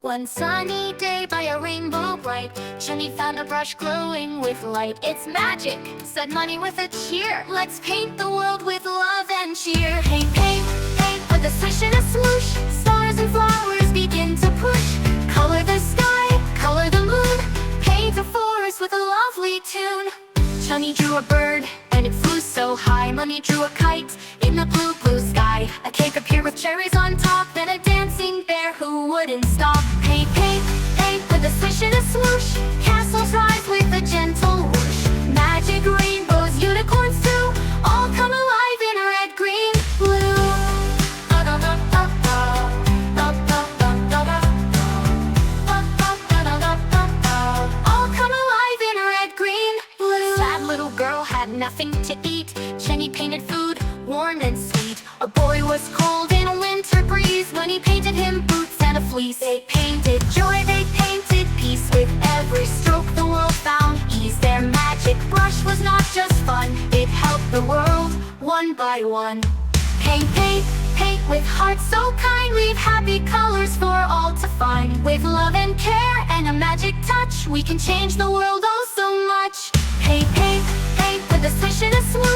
One sunny day by a rainbow bright, Chunni found a brush glowing with light. "It's magic," said Munni with a cheer. "Let's paint the world with love and cheer." Paint, paint, paint with a swish and a swoosh. Stars and flowers begin to push. Color the sky, color the moon. Paint a forest with a lovely tune. Chunni drew a bird, and it flew so high. Munni drew a kite in the blue, blue sky. A cake appeared with cherries on top, then a dancing bear who wouldn't stop. Paint, paint, paint with a swish and a swoosh. Castles rise with a gentle whoosh. Magic rainbows, unicorns too, all come alive in red, green, blue. All come alive in red, green, blue. Sad little girl had nothing to eat. Chunni painted food, warm and sweet. A boy was cold in a winter breeze. Munni painted him boots and a fleece. They painted joy, they painted peace. With every stroke the world found ease. Their magic brush was not just fun, it helped the world one by one. Paint, paint, paint with hearts so kind. Leave happy colors for all to find. With love and care and a magic touch, we can change the world oh so much. Paint, paint, paint with a swish and a swoosh.